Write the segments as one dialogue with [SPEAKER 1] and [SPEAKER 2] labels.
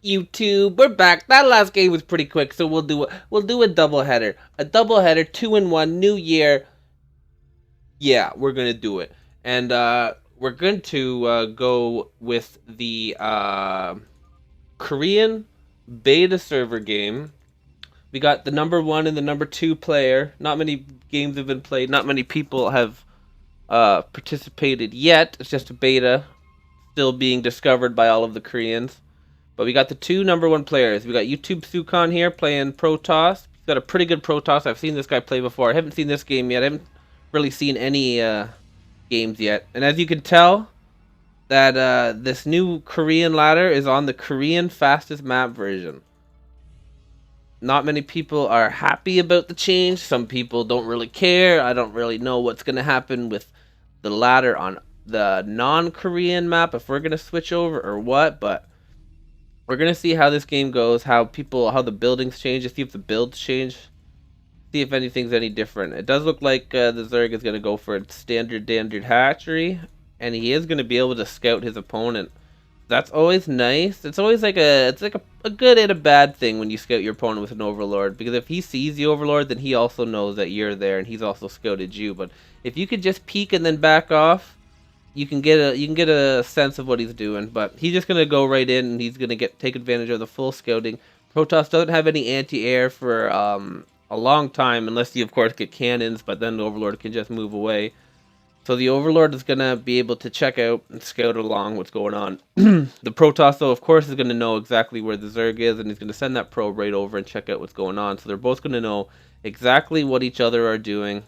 [SPEAKER 1] YouTube, we're back. That last game was pretty quick, so we'll do a double header. A double header, 2-in-1, new year. Yeah, we're gonna do it. And we're going to go with the Korean beta server game. We got the number 1 and the number 2 player. Not many games have been played, not many people have participated yet. It's just a beta, still being discovered by all of the Koreans. But we got the 2 number 1 players. We got YouTube Sukon here playing Protoss. He's got a pretty good Protoss. I've seen this guy play before. I haven't seen this game yet. I haven't really seen any games yet. And as you can tell, that this new Korean ladder is on the Korean fastest map version. Not many people are happy about the change. Some people don't really care. I don't really know what's going to happen with the ladder on the non-Korean map, if we're going to switch over or what, but we're going to see how this game goes, how the buildings change, see if the builds change, see if anything's any different. It does look like the Zerg is going to go for a standard hatchery, and he is going to be able to scout his opponent. That's always nice. It's always like a good and a bad thing when you scout your opponent with an overlord, because if he sees the overlord, then he also knows that you're there and he's also scouted you. But if you could just peek and then back off, you can get a sense of what he's doing. But he's just gonna go right in and he's gonna take advantage of the full scouting. Protoss doesn't have any anti-air for a long time, unless you of course get cannons, but then the overlord can just move away. So the Overlord is going to be able to check out and scout along what's going on. The Protoss, though, of course, is going to know exactly where the Zerg is, and he's going to send that probe right over and check out what's going on. So they're both going to know exactly what each other are doing.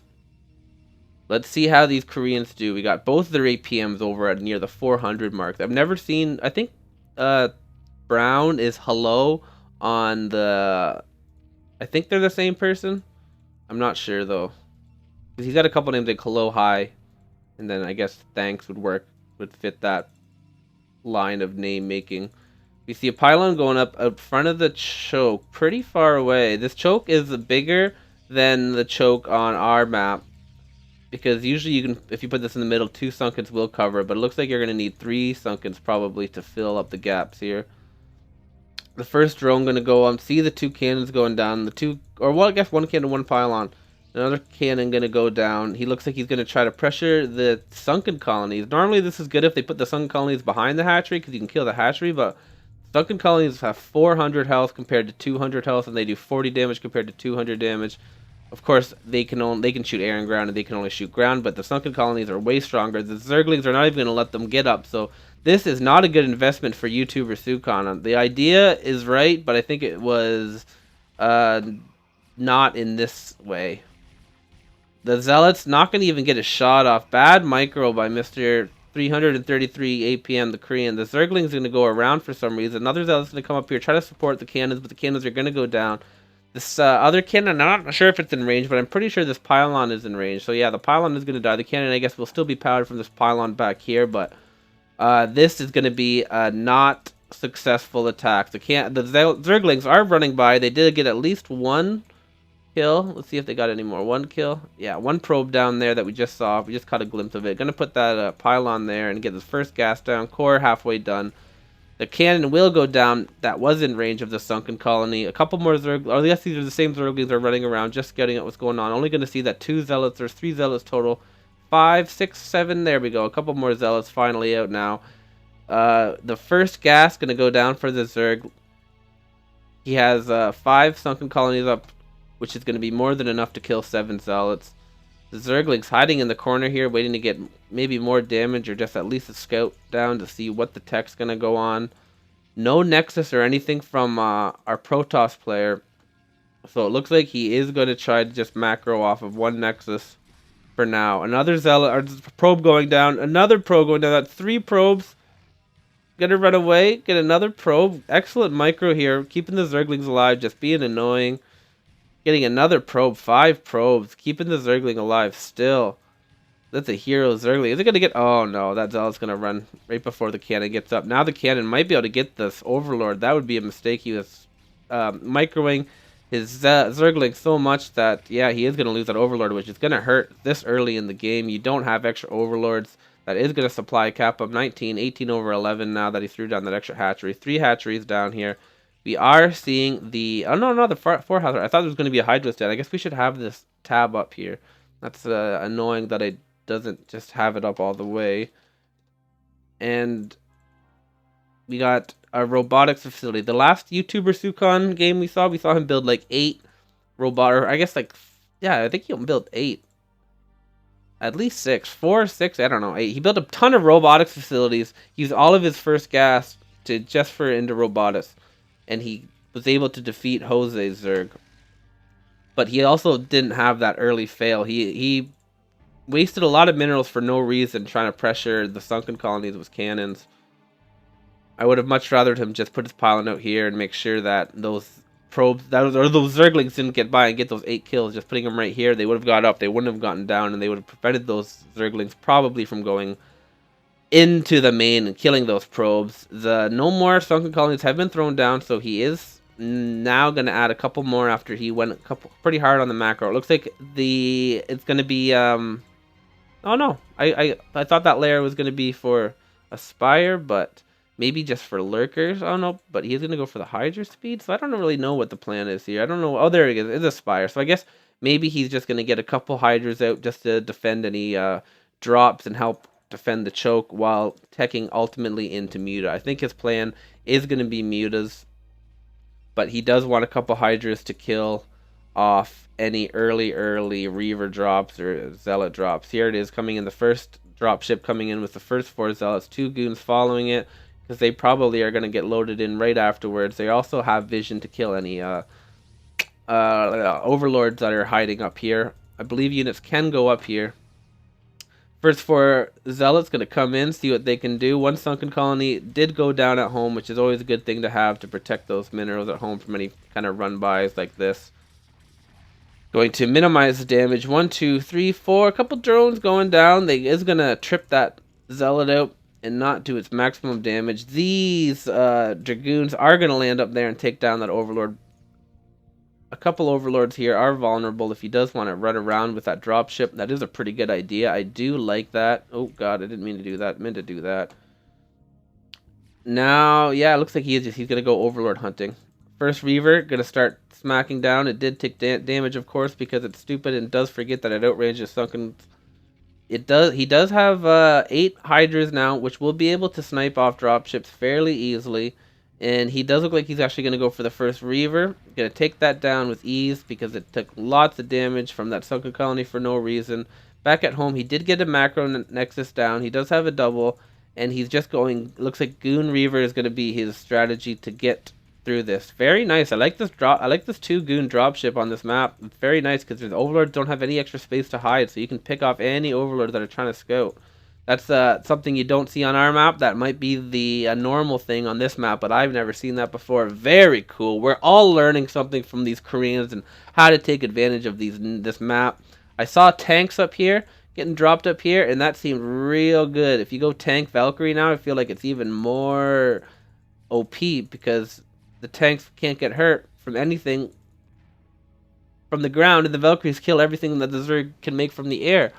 [SPEAKER 1] Let's see how these Koreans do. We got both their APMs over at near the 400 mark. I've never seen... I think Brown is Hello on the... I think they're the same person. I'm not sure, though. Because he's got a couple names like Hello Hi. And then I guess thanks would fit that line of name making. We see a pylon going up front of the choke, pretty far away. This choke is bigger than the choke on our map, because usually you can, if you put this in the middle, 2 sunkens will cover it, but it looks like you're going to need 3 sunkens probably to fill up the gaps here. The first drone going to go on. See the 2 cannons going down. I guess 1 cannon, 1 pylon. Another cannon going to go down. He looks like he's going to try to pressure the sunken colonies. Normally this is good if they put the sunken colonies behind the hatchery, because you can kill the hatchery, but sunken colonies have 400 health compared to 200 health, and they do 40 damage compared to 200 damage. Of course, they can shoot air and ground, and they can only shoot ground, but the sunken colonies are way stronger. The Zerglings are not even going to let them get up, so this is not a good investment for YouTuber Sukon. The idea is right, but I think it was not in this way. The Zealots not going to even get a shot off. Bad micro by Mr. 333 APM, the Korean. The Zergling's going to go around for some reason. Another Zealot's going to come up here, try to support the cannons, but the cannons are going to go down. This other cannon, I'm not sure if it's in range, but I'm pretty sure this pylon is in range. So yeah, the pylon is going to die. The cannon, I guess, will still be powered from this pylon back here, but this is going to be a not successful attack. The Zerglings are running by. They did get at least 1 kill. Let's see if they got any more. 1 kill. Yeah, 1 probe down there that we just saw. We just caught a glimpse of it. Gonna put that pylon there and get this first gas down. Core halfway done. The cannon will go down. That was in range of the sunken colony. A couple more Zerglings. Or yes, these are the same Zerglings are running around, just getting at what's going on. Only gonna see that 2 Zealots. There's 3 Zealots total. 5, 6, 7. There we go. A couple more Zealots finally out now. The first gas gonna go down for the Zerg. He has 5 sunken colonies up, which is going to be more than enough to kill 7 Zealots. The Zergling's hiding in the corner here, waiting to get maybe more damage or just at least a scout down to see what the tech's going to go on. No Nexus or anything from our Protoss player, so it looks like he is going to try to just macro off of 1 Nexus for now. Another Zealot, or probe going down, another probe going down. That's 3 probes. Gonna run away, get another probe. Excellent micro here, keeping the Zerglings alive, just being annoying. Getting another probe, 5 probes, keeping the Zergling alive still. That's a hero Zergling. Is it going to get... Oh no, that Zealot's going to run right before the cannon gets up. Now the cannon might be able to get this Overlord. That would be a mistake. He was microing his Zergling so much that, yeah, he is going to lose that Overlord, which is going to hurt this early in the game. You don't have extra Overlords. That is going to supply cap of 19, 18 over 11 now that he threw down that extra hatchery. 3 hatcheries down here. We are seeing the... Oh, no, the 4 hatchery. I thought there was going to be a Hydra stand. I guess we should have this tab up here. That's annoying that it doesn't just have it up all the way. And we got a robotics facility. The last YouTuber Sukon game we saw him build like 8 robot... Or I guess like... Yeah, I think he built 8. At least 6. 4, 6, I don't know, 8. He built a ton of robotics facilities. He used all of his first gas into robotics. And he was able to defeat Jose Zerg. But he also didn't have that early fail. He wasted a lot of minerals for no reason trying to pressure the sunken colonies with cannons. I would have much rather him just put his pylon out here and make sure that those probes, or those Zerglings didn't get by and get those 8 kills. Just putting them right here, they would have got up, they wouldn't have gotten down, and they would have prevented those Zerglings probably from going into the main and killing those probes. The no more sunken colonies have been thrown down, so he is now going to add a couple more after he went pretty hard on the macro. It looks like it's going to be oh no, I thought that layer was going to be for Aspire, but maybe just for lurkers. Oh no, but he's going to go for the Hydra speed, so I don't really know what the plan is here. I don't know. Oh, there he is. It's Aspire. So I guess maybe he's just going to get a couple Hydras out just to defend any drops and help defend the choke while teching ultimately into Muta. I think his plan is going to be Mutas, but he does want a couple Hydras to kill off any early Reaver drops or Zealot drops. Here it is coming in, the first dropship coming in with the first 4 Zealots, 2 goons following it, because they probably are going to get loaded in right afterwards. They also have vision to kill any overlords that are hiding up here. I believe units can go up here. First 4 Zealots going to come in, see what they can do. One sunken colony did go down at home, which is always a good thing to have to protect those minerals at home from any kind of run-bys like this. Going to minimize the damage. 1, 2, 3, 4. A couple drones going down. They is going to trip that Zealot out and not do its maximum damage. These Dragoons are going to land up there and take down that Overlord. A couple Overlords here are vulnerable if he does want to run around with that dropship. That is a pretty good idea. I do like that. Oh god, I didn't mean to do that. I meant to do that. Now, yeah, it looks like he's going to go Overlord hunting. First Reaver, going to start smacking down. It did take damage, of course, because it's stupid and does forget that it outranges sunken. He does have 8 Hydras now, which will be able to snipe off dropships fairly easily. And he does look like he's actually going to go for the first Reaver. Going to take that down with ease because it took lots of damage from that sunken colony for no reason. Back at home, he did get a macro nexus down. He does have a double. And he's just going... Looks like Goon Reaver is going to be his strategy to get through this. Very nice. I like this drop. I like this 2 Goon dropship on this map. It's very nice because the Overlords don't have any extra space to hide. So you can pick off any Overlords that are trying to scout. That's something you don't see on our map. That might be the normal thing on this map, but I've never seen that before. Very cool. We're all learning something from these Koreans and how to take advantage of this map. I saw tanks up here, getting dropped up here, and that seemed real good. If you go tank Valkyrie now, I feel like it's even more OP because the tanks can't get hurt from anything from the ground, and the Valkyries kill everything that the Zerg can make from the air.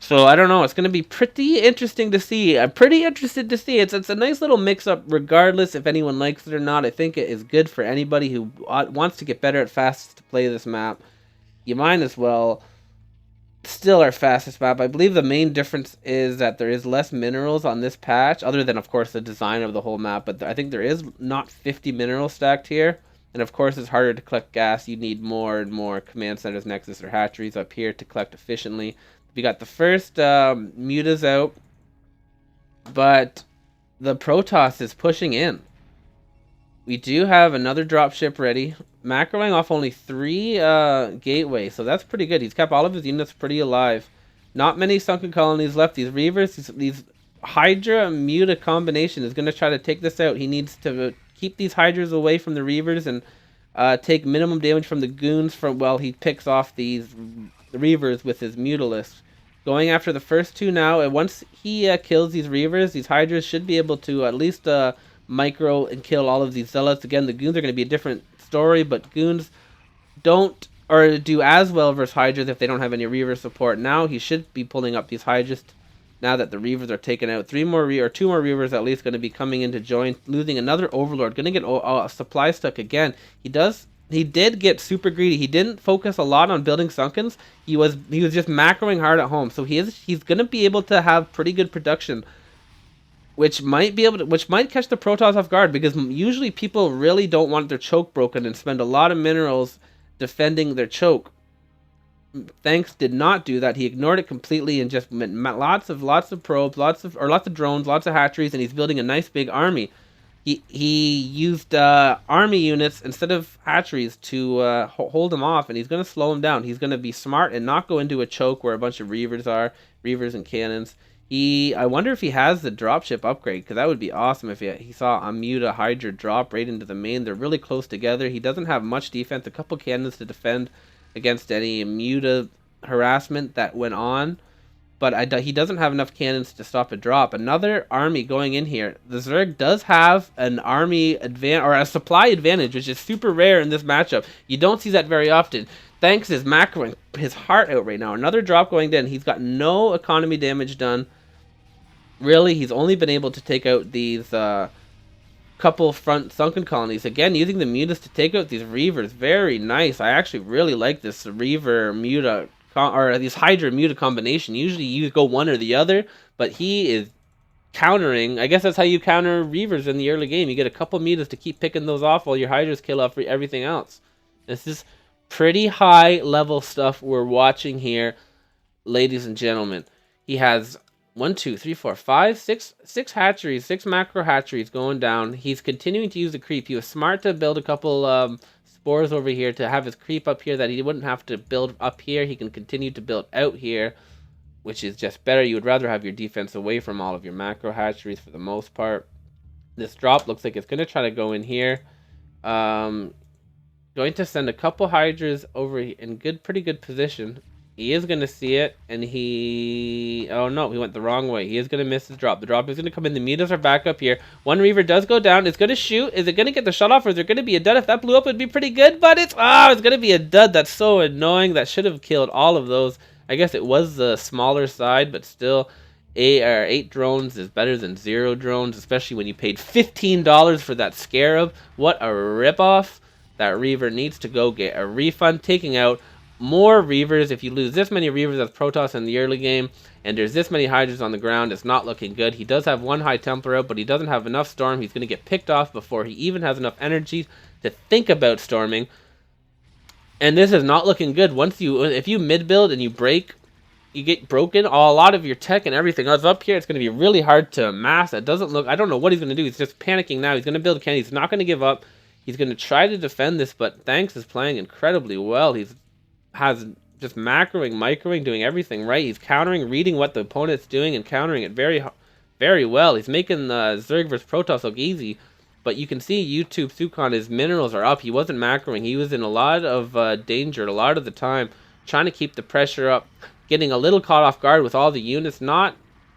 [SPEAKER 1] So, I don't know. It's going to be pretty interesting to see. I'm pretty interested to see. It's a nice little mix-up regardless if anyone likes it or not. I think it is good for anybody who wants to get better at fastest to play this map. You might as well still our fastest map. I believe the main difference is that there is less minerals on this patch, other than, of course, the design of the whole map. But I think there is not 50 minerals stacked here. And, of course, it's harder to collect gas. You need more and more command centers, nexus, or hatcheries up here to collect efficiently. We got the first Mutas out, but the Protoss is pushing in. We do have another dropship ready. Macroing off only 3 gateways, so that's pretty good. He's kept all of his units pretty alive. Not many sunken colonies left. These Reavers, these Hydra Muta combination is going to try to take this out. He needs to keep these Hydras away from the Reavers and take minimum damage from the Goons while he picks off these Reavers with his Mutalist. Going after the first 2 now, and once he kills these Reavers, these Hydras should be able to at least micro and kill all of these Zealots. Again, the Goons are going to be a different story, but Goons don't or do as well versus Hydras if they don't have any Reaver support. Now he should be pulling up these Hydras now that the Reavers are taken out. 2 more Reavers at least going to be coming in to join, losing another Overlord. Going to get supply stuck again. He did get super greedy. He didn't focus a lot on building Sunkens. He was just macroing hard at home. So he's going to be able to have pretty good production, which might catch the Protoss off guard, because usually people really don't want their choke broken and spend a lot of minerals defending their choke. Thanks did not do that. He ignored it completely and just lots of probes, lots of drones, lots of hatcheries, and he's building a nice big army. He used army units instead of hatcheries to hold him off, and he's going to slow him down. He's going to be smart and not go into a choke where a bunch of Reavers and cannons. I wonder if he has the dropship upgrade, because that would be awesome if he saw a Muta Hydra drop right into the main. They're really close together. He doesn't have much defense, a couple cannons to defend against any Muta harassment that went on, but he doesn't have enough cannons to stop a drop. Another army going in here. The Zerg does have an army advantage, or a supply advantage, which is super rare in this matchup. You don't see that very often. Thanks is macroing his heart out right now. Another drop going in. He's got no economy damage done. Really, he's only been able to take out these couple front sunken colonies. Again, using the Mutas to take out these Reavers. Very nice. I actually really like this Reaver Muta, or this Hydra Muta combination. Usually you go one or the other, but he is countering. I guess that's how you counter Reavers in the early game. You get a couple Mutas to keep picking those off while your Hydras kill off everything else. This is pretty high level stuff we're watching here, ladies and gentlemen. He has 1, 2, 3, 4, 5, 6 hatcheries, 6 macro hatcheries going down. He's continuing to use the creep. He was smart to build a couple spores over here to have his creep up here, that he wouldn't have to build up here. He can continue to build out here, which is just better. You would rather have your defense away from all of your macro hatcheries for the most part. This drop looks like it's going to try to go in here. Going to send a couple Hydras over in pretty good position. He is going to see it, and oh no, he went the wrong way. He is going to miss his drop. The drop is going to come in. The Mutas are back up here. One Reaver does go down. It's going to shoot. Is it going to get the shot off, or is there going to be a dud? If that blew up, it would be pretty good, but it's going to be a dud. That's so annoying. That should have killed all of those. I guess it was the smaller side, but still, 8 drones is better than 0 drones, especially when you paid $15 for that Scarab. What a ripoff. That Reaver needs to go get a refund, taking out more Reavers. If you lose this many Reavers as Protoss in the early game, and there's this many Hydras on the ground, it's not looking good. He does have 1 High Templar out, but he doesn't have enough Storm. He's going to get picked off before he even has enough energy to think about storming. And this is not looking good. If you mid-build and you get broken, a lot of your tech and everything else up here, it's going to be really hard to mass. I don't know what he's going to do. He's just panicking now. He's going to build Ken. He's not going to give up. He's going to try to defend this, but Thanks is playing incredibly well. Has just macroing, microing, doing everything right. He's countering, reading what the opponent's doing, and countering it very, very well. He's making the Zerg versus Protoss look easy, but you can see YouTube Sukon, his minerals are up. He wasn't macroing. He was in a lot of danger a lot of the time, trying to keep the pressure up, getting a little caught off guard with all the units.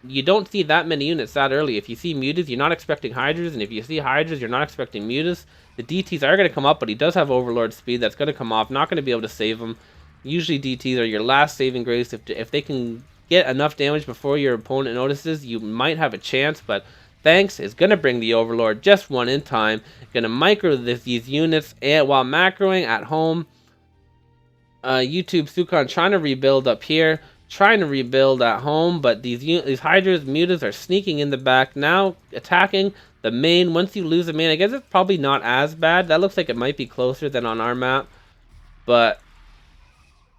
[SPEAKER 1] You don't see that many units that early. If you see Mutas, you're not expecting Hydras, and if you see Hydras, you're not expecting Mutas. The DTs are going to come up, but he does have Overlord speed that's going to come off. Not going to be able to save him. Usually DTs are your last saving grace. If they can get enough damage before your opponent notices, you might have a chance, but Thanks is going to bring the Overlord just one in time. Going to micro these units and while macroing at home. YouTube Sukon trying to rebuild up here, trying to rebuild at home, but these Hydras, Mutas are sneaking in the back now, attacking the main. Once you lose the main, I guess it's probably not as bad. That looks like it might be closer than on our map, but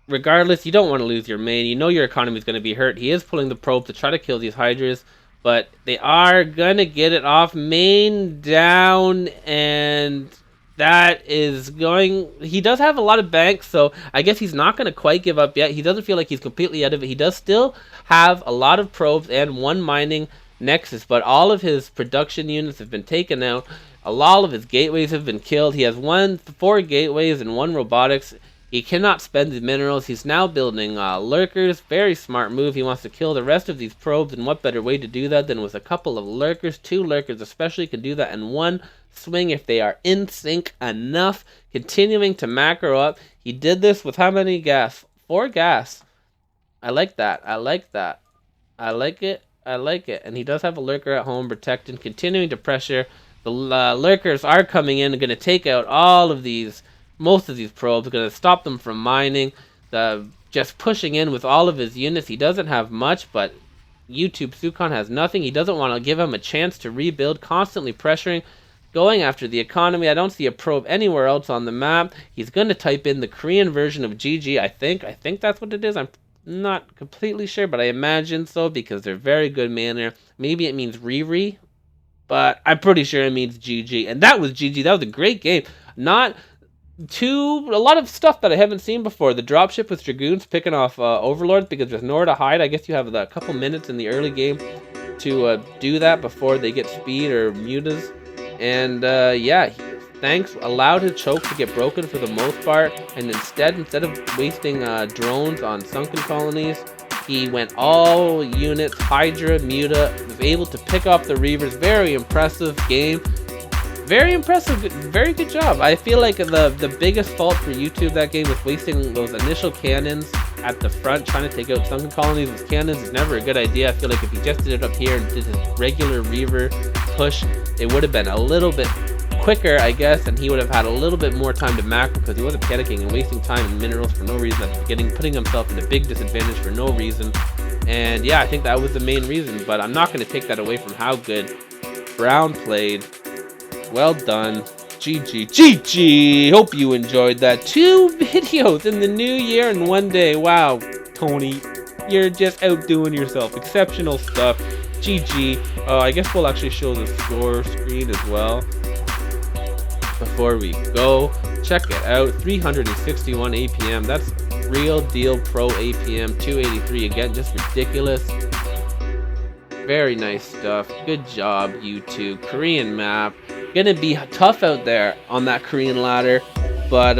[SPEAKER 1] regardless, you don't want to lose your main. You know your economy is going to be hurt. He is pulling the probe to try to kill these Hydras, but they are going to get it off. Main down, and that is going... He does have a lot of banks, so I guess he's not going to quite give up yet. He doesn't feel like he's completely out of it. He does still have a lot of probes and 1 mining nexus, but all of his production units have been taken out. A lot of his gateways have been killed. He has 4 gateways and 1 robotics. He cannot spend the minerals. He's now building lurkers. Very smart move. He wants to kill the rest of these probes, and what better way to do that than with a couple of lurkers? 2 lurkers especially can do that in 1 swing if they are in sync enough. Continuing to macro up. He did this with how many gas? 4 gas. I like that. I like that. I like it. I like it. And he does have a lurker at home, protecting, continuing to pressure. The lurkers are coming in and going to take out most of these probes, going to stop them from mining. Just pushing in with all of his units. He doesn't have much, but YouTube Sukon has nothing. He doesn't want to give him a chance to rebuild, constantly pressuring, going after the economy. I don't see a probe anywhere else on the map. He's going to type in the Korean version of GG, I think. I think that's what it is. I'm not completely sure, but I imagine so because they're very good manner. Maybe it means Riri, but I'm pretty sure it means GG. And that was GG. That was a great game. A lot of stuff that I haven't seen before. The dropship with Dragoons picking off Overlords because there's nowhere to hide. I guess you have a couple minutes in the early game to do that before they get speed or mutas. And yeah, Thanks allowed his choke to get broken for the most part, and instead of wasting drones on sunken colonies, he went all units, Hydra, Muta, was able to pick off the Reavers. Very impressive game. Very impressive, very good job. I feel like the biggest fault for YouTube that game was wasting those initial cannons at the front, trying to take out sunken colonies with cannons is never a good idea. I feel like if he just did it up here and did his regular Reaver push, it would have been a little bit quicker, I guess, and he would have had a little bit more time to macro because he wasn't panicking and wasting time in minerals for no reason at the beginning, putting himself in a big disadvantage for no reason. And yeah, I think that was the main reason, but I'm not going to take that away from how good Brown played. Well done. GG. GG! Hope you enjoyed that. 2 videos in the new year in one day. Wow, Tony, you're just outdoing yourself. Exceptional stuff. GG. I guess we'll actually show the score screen as well. Before we go, check it out. 361 APM. That's real deal pro APM. 283 again. Just ridiculous. Very nice stuff. Good job, YouTube. Korean map. Gonna be tough out there on that Korean ladder, but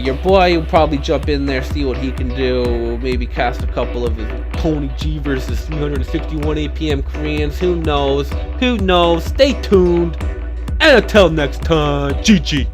[SPEAKER 1] your boy will probably jump in there, see what he can do. Maybe cast a couple of his Tony G versus 361 APM Koreans. Who knows? Who knows? Stay tuned. And until next time, GG.